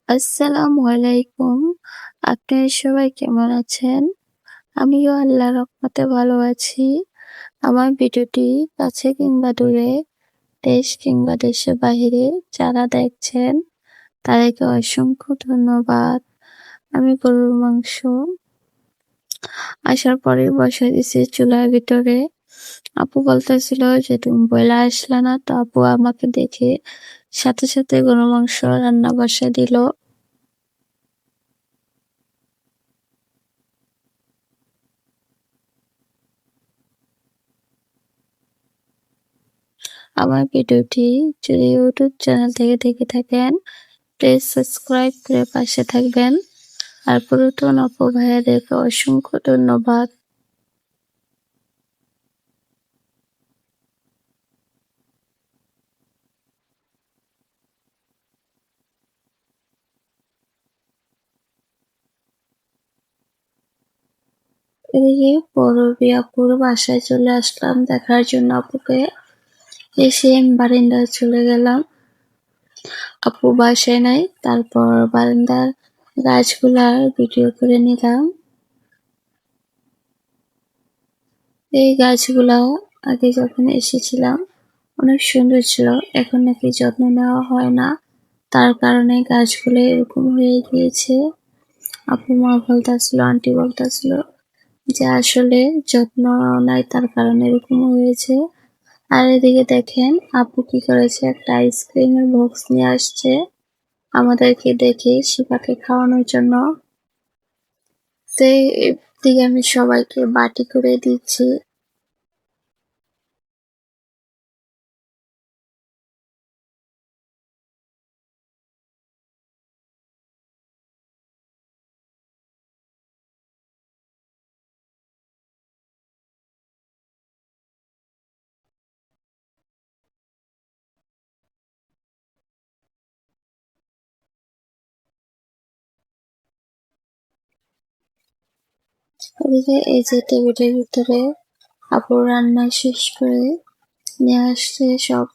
আসসালামু আলাইকুম। আপনারা সবাই কেমন আছেন? আমিও আল্লাহর রহমতে ভালো আছি। আমার ভিডিওটি কাছে কিংবা দূরে, দেশ কিংবা দেশের বাহিরে যারা দেখছেন তাদেরকে অসংখ্য ধন্যবাদ। আমি গরুর মাংস আসার পরেই বসায় দিছি চুলার ভিতরে। আপু বলতেছিল যে, "তুমি বইলা আসলা না?" তো আপু আমাকে দেখে সাথে, সাথে গরুর মাংস রান্না বসায় দিল। আমার ভিডিওটি যদি ইউটিউব চ্যানেল থেকে দেখে থাকেন, প্লিজ সাবস্ক্রাইব করে পাশে থাকবেন। আর পুরাতন আপু ভাইয়াদেরকে অসংখ্য ধন্যবাদ। এদিকে পরবী আপুর বাসায় চলে আসলাম দেখার জন্য আপুকে। এসে আমি বারান্দায় চলে গেলাম। আপু বাসায় নাই। তারপর বারান্দার গাছগুলার ভিডিও করে নিলাম। এই গাছগুলা আগে যখন এসেছিলাম অনেক সুন্দর ছিল। এখন নাকি যত্ন নেওয়া হয় না। তার কারণে গাছগুলো এরকম হয়ে গিয়েছে। আপু মা বলতাছিল, আন্টি বলতাছিল যে আসলে যত্ন নাই তার কারণে এরকম হয়েছে। আর এদিকে দেখেন আপু কি করেছে, একটা আইসক্রিমের বক্স নিয়ে আসছে আমাদেরকে দেখে শিপাকে খাওয়ানোর জন্য। সেই দিকে আমি সবাইকে বাটি করে দিচ্ছি। ওদিকে এই যে টেবিলের ভিতরে আপু রান্না শেষ করে নিয়ে আসছে সব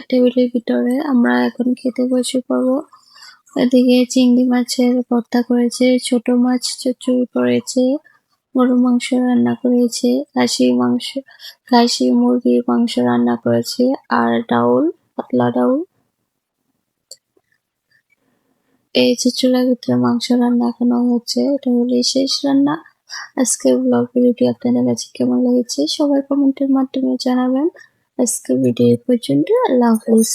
টেবিলের ভিতরে। আমরা এখন খেতে বসে পড়বো। এদিকে চিংড়ি মাছের ভর্তা করেছে, ছোট মাছ চচ্চড়ি করেছে, গরুর মাংস রান্না করেছে, খাসি মুরগির মাংস রান্না করেছে, আর ডাউল, পাতলা ডাউল। এই যে চুলার ভিতরে মাংস রান্না এখনো হচ্ছে, এটা হলো শেষ রান্না। আজকের ব্লগ ভিডিওটি আপনাদের কাছে কেমন লেগেছে সবাই কমেন্টের মাধ্যমে জানাবেন। আজকের ভিডিও এই পর্যন্ত। আল্লাহ হাফেজ।